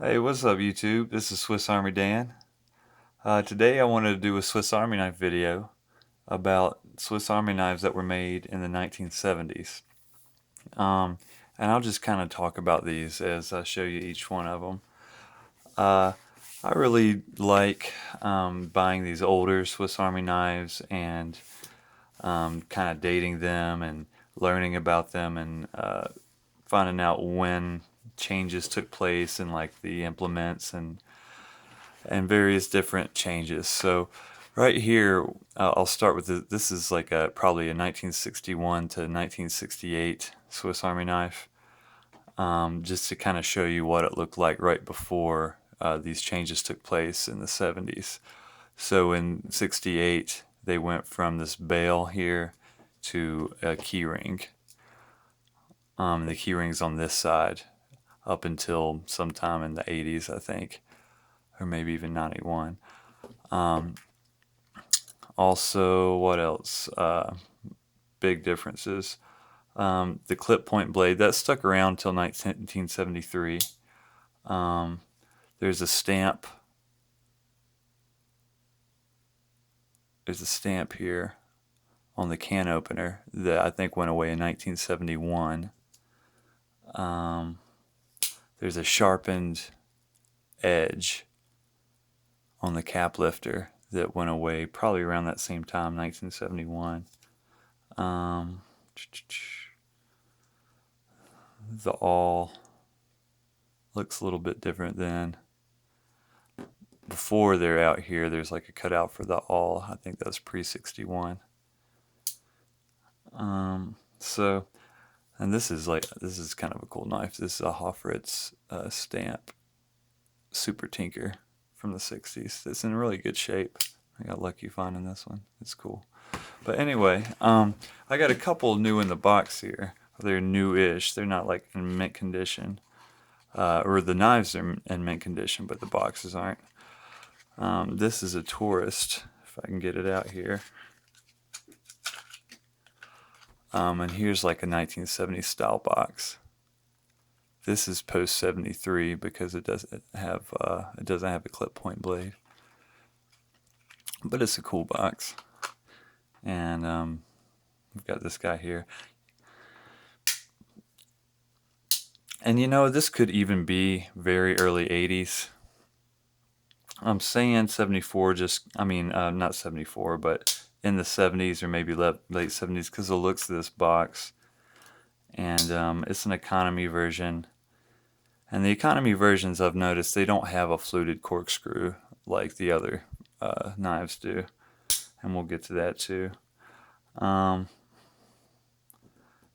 Hey, what's up YouTube? This is Swiss Army Dan. Today I wanted to do a Swiss Army knife video about Swiss Army knives that were made in the 1970s. Um, and I'll just kind of talk about these as I show you each one of them. I really like buying these older Swiss Army knives and kind of dating them and learning about them and finding out when changes took place and like the implements and various different changes. So right here, I'll start with this is like probably a 1961 to 1968 Swiss Army knife, just to kind of show you what it looked like right before these changes took place in the 70s. So in 68, they went from this bail here to a key ring. The key ring's on this side up until sometime in the 80s, I think, or maybe even 91. Also, what else? Big differences. The clip point blade that stuck around until 1973. There's a stamp. There's a stamp here on the can opener that I think went away in 1971. There's a sharpened edge on the cap lifter that went away probably around that same time, 1971. The awl looks a little bit different than before. They're out here, there's like a cutout for the awl. I think that was pre-61. So, and this is kind of a cool knife. This is a Hofritz stamp Super Tinker from the 60s. It's in really good shape. I got lucky finding this one. It's cool. But anyway, I got a couple new in the box here. They're new-ish. They're not like in mint condition. Or the knives are in mint condition, but the boxes aren't. This is a Tourist, if I can get it out here. And here's like a 1970s style box. This is post 73 because it doesn't have a clip point blade. But it's a cool box. And we've got this guy here. And you know, this could even be very early 80s. I'm saying 74, not 74, but in the 70s or maybe late 70s because of the looks of this box. And it's an economy version. And the economy versions, I've noticed, they don't have a fluted corkscrew like the other knives do. And we'll get to that too.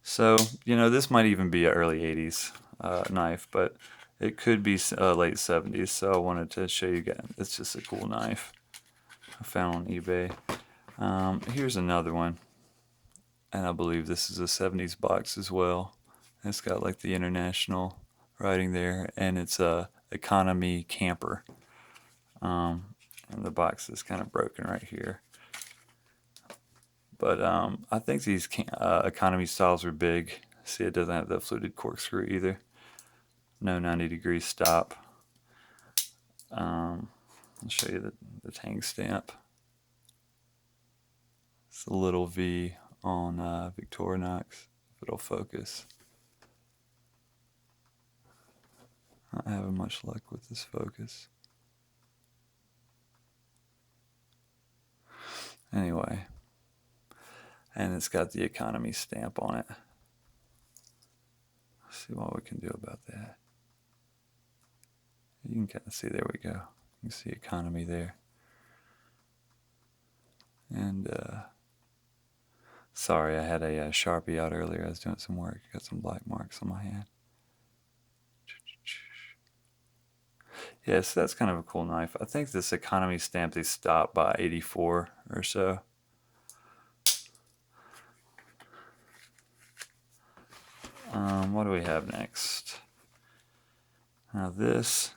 So, you know, this might even be an early 80s knife, but it could be late 70s, so I wanted to show you guys. It's just a cool knife I found on eBay. Here's another one, and I believe this is a 70s box as well. It's got like the international writing there, and it's a economy camper. And the box is kind of broken right here. But I think these economy styles are big. See, it doesn't have that fluted corkscrew either. No 90-degree stop. I'll show you the tang stamp. It's a little V on Victorinox, if it'll focus. Not having much luck with this focus. Anyway, and it's got the economy stamp on it. Let's see what we can do about that. You can kind of see, there we go. You can see economy there. And sorry, I had a Sharpie out earlier. I was doing some work. Got some black marks on my hand. Yes, that's kind of a cool knife. I think this economy stamp, they stopped by 84 or so. What do we have next? Now this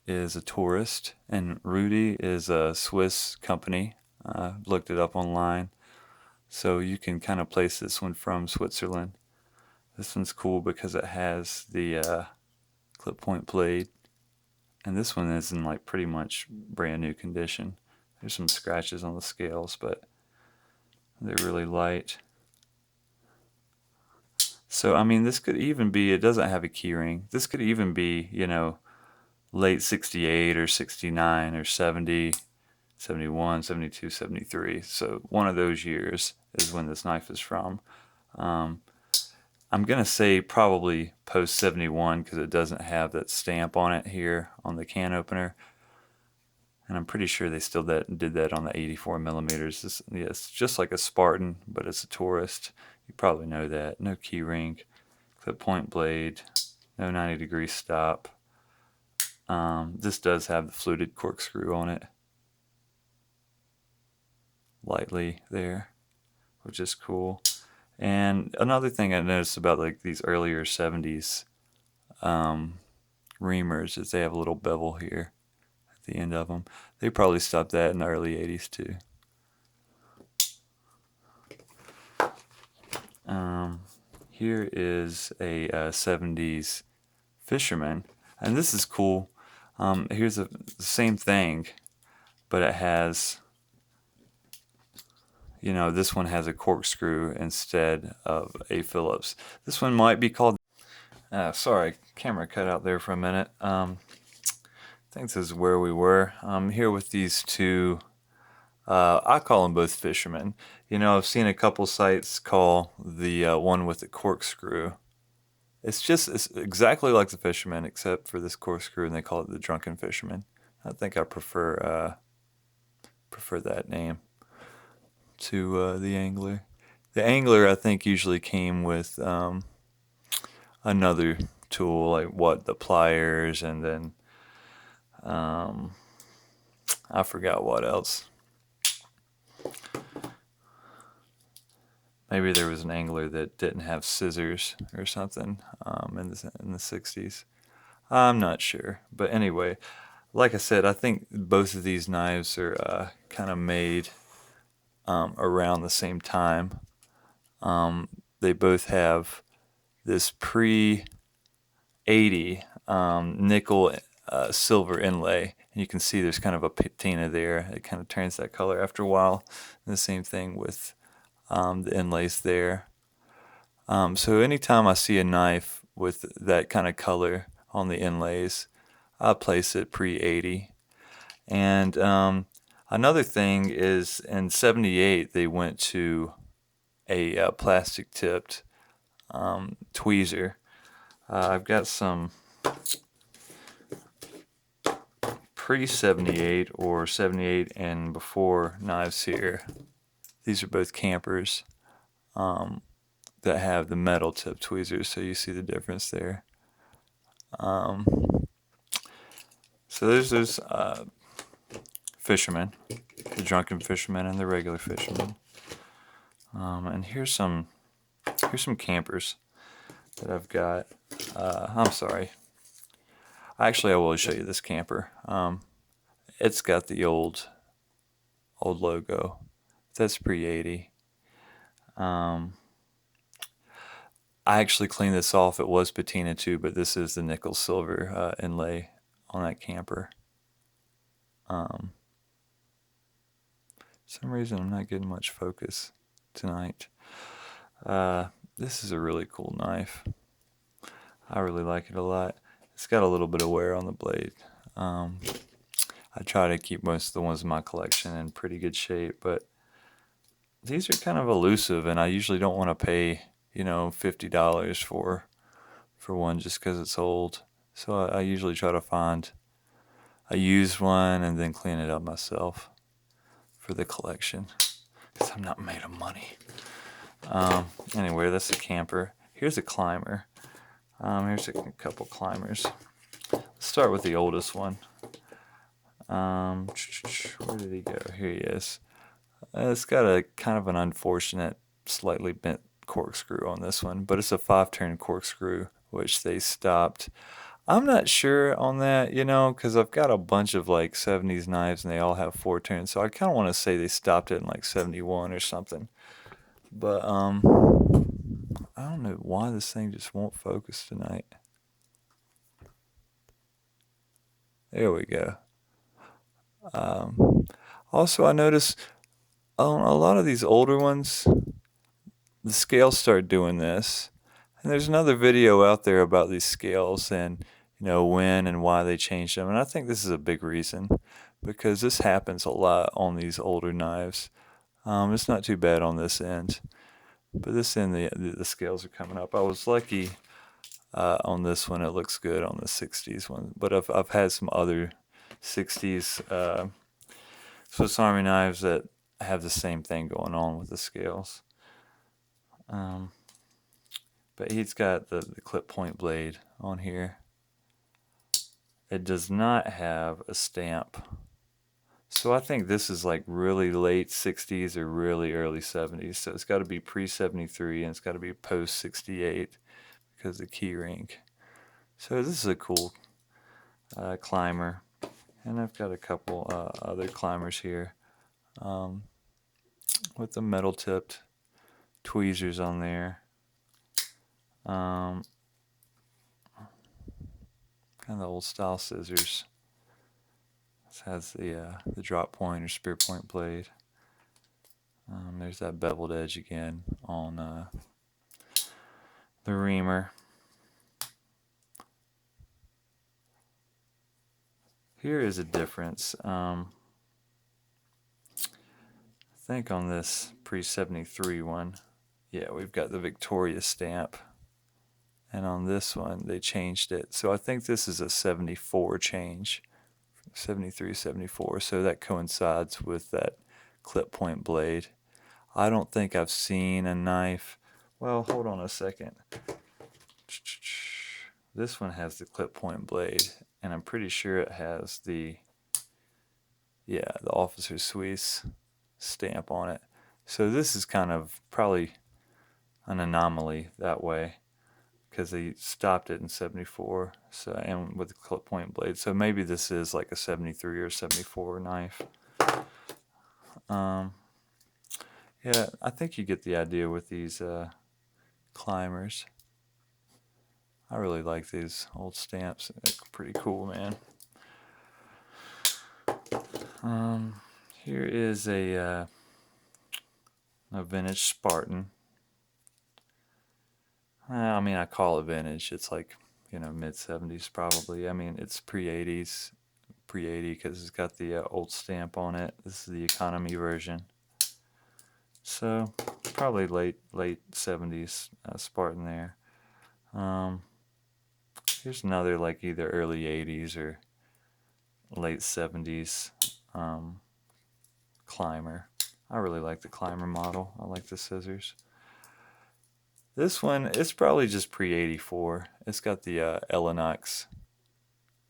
is a Tourist, and Rudy is a Swiss company. Looked it up online, so you can kind of place this one from Switzerland. This one's cool because it has the clip point blade And this one is in like pretty much brand new condition. There's some scratches on the scales, but they're really light. So, I mean, this could even be, it doesn't have a key ring. This could even be, you know, late 68 or 69 or 70, 71, 72, 73. So one of those years is when this knife is from. I'm going to say probably post 71 because it doesn't have that stamp on it here on the can opener. And I'm pretty sure they still did that on the 84 millimeters. Yeah, it's just like a Spartan, but it's a tourist. You probably know that. No key ring, clip point blade, no 90-degree stop. This does have the fluted corkscrew on it, lightly there, which is cool. And another thing I noticed about like these earlier 70s reamers is they have a little bevel here at the end of them. They probably stopped that in the early 80s too. Here is a 70s Fisherman, and this is cool. Here's the same thing, but it has, you know, this one has a corkscrew instead of a Phillips. This one might be called, sorry, camera cut out there for a minute. I think this is where we were. Here with these two, I call them both Fisherman. You know, I've seen a couple sites call the one with the corkscrew. It's exactly like the Fisherman except for this corkscrew, and they call it the Drunken Fisherman. I think I prefer that name to the Angler. The Angler, I think, usually came with another tool, like the pliers, and then I forgot what else. Maybe there was an Angler that didn't have scissors or something in the 60s. I'm not sure. But anyway, like I said, I think both of these knives are kind of made around the same time. They both have this pre-80 nickel silver inlay. And you can see there's kind of a patina there. It kind of turns that color after a while. And the same thing with the inlays there. So anytime I see a knife with that kind of color on the inlays, I place it pre-80. And another thing is in 78 they went to a plastic tipped tweezer. I've got some pre-78 or 78 and before knives here. These are both campers that have the metal tip tweezers, so you see the difference there. So there's those Fisherman, the Drunken Fisherman and the regular Fisherman. And here's some campers that I've got. I'm sorry. Actually, I will show you this camper. It's got the old logo. That's pre-80. I actually cleaned this off. It was patina too, but this is the nickel silver inlay on that camper. For some reason I'm not getting much focus tonight. This is a really cool knife. I really like it a lot. It's got a little bit of wear on the blade. I try to keep most of the ones in my collection in pretty good shape, but these are kind of elusive, and I usually don't want to pay, you know, $50 for one just because it's old. So I usually try to find a used one and then clean it up myself for the collection, because I'm not made of money. Anyway, that's a camper. Here's a climber. Here's a couple climbers. Let's start with the oldest one. Where did he go? Here he is. It's got a kind of an unfortunate, slightly bent corkscrew on this one, but it's a 5-turn corkscrew, which they stopped. I'm not sure on that, you know, because I've got a bunch of like 70s knives and they all have 4 turns, so I kind of want to say they stopped it in like 71 or something. But I don't know why this thing just won't focus tonight. There we go. Also, I noticed on a lot of these older ones, the scales start doing this. And there's another video out there about these scales and, when and why they changed them. And I think this is a big reason because this happens a lot on these older knives. It's not too bad on this end, but this end, the scales are coming up. I was lucky on this one. It looks good on the 60s one, but I've had some other 60s Swiss Army knives that have the same thing going on with the scales. But he's got the clip point blade on here. It does not have a stamp. So I think this is like really late 60s or really early 70s. So it's got to be pre-73 and it's got to be post-68 because of the key ring. So this is a cool climber. And I've got a couple other climbers here with the metal tipped tweezers on there. Kind of the old style scissors. This has the drop point or spear point blade. There's that beveled edge again on the reamer. Here is a difference. I think on this pre-73 one, yeah, we've got the Victoria stamp. And on this one, they changed it. So I think this is a 74 change. 73, 74. So that coincides with that clip point blade. I don't think I've seen a knife. Well, hold on a second. This one has the clip point blade, and I'm pretty sure it has the Officer Swiss stamp on it. So this is kind of probably an anomaly that way, because they stopped it in 74, so, and with the clip point blade. So maybe this is like a 73 or 74 knife. Yeah, I think you get the idea with these climbers. I really like these old stamps. They're pretty cool, man. Here is a vintage Spartan. I mean, I call it vintage. It's like, mid-70s probably. I mean, it's pre-80s, pre-80 because it's got the old stamp on it. This is the economy version. So, probably late 70s Spartan there. Here's another like either early 80s or late 70s climber. I really like the climber model. I like the scissors. This one, it's probably just pre-84. It's got the Victorinox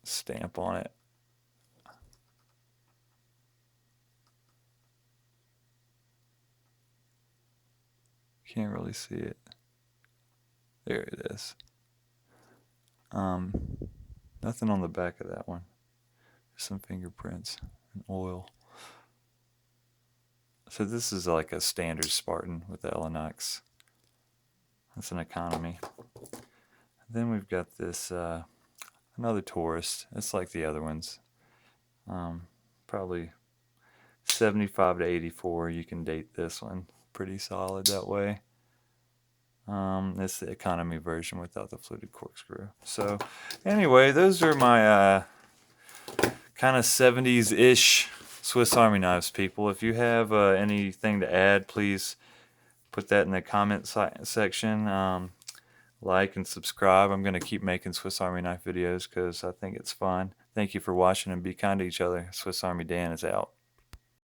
stamp on it. Can't really see it. There it is. Nothing on the back of that one. Just some fingerprints and oil. So this is like a standard Spartan with the Victorinox. That's an economy. Then we've got this another Tourist. It's like the other ones. Probably 75 to 84. You can date this one. Pretty solid that way. It's the economy version without the fluted corkscrew. So anyway, those are my kind of 70s-ish Swiss Army knives, people. If you have anything to add, please put that in the comment section. Like and subscribe. I'm going to keep making Swiss Army knife videos because I think it's fun. Thank you for watching and be kind to each other. Swiss Army Dan is out.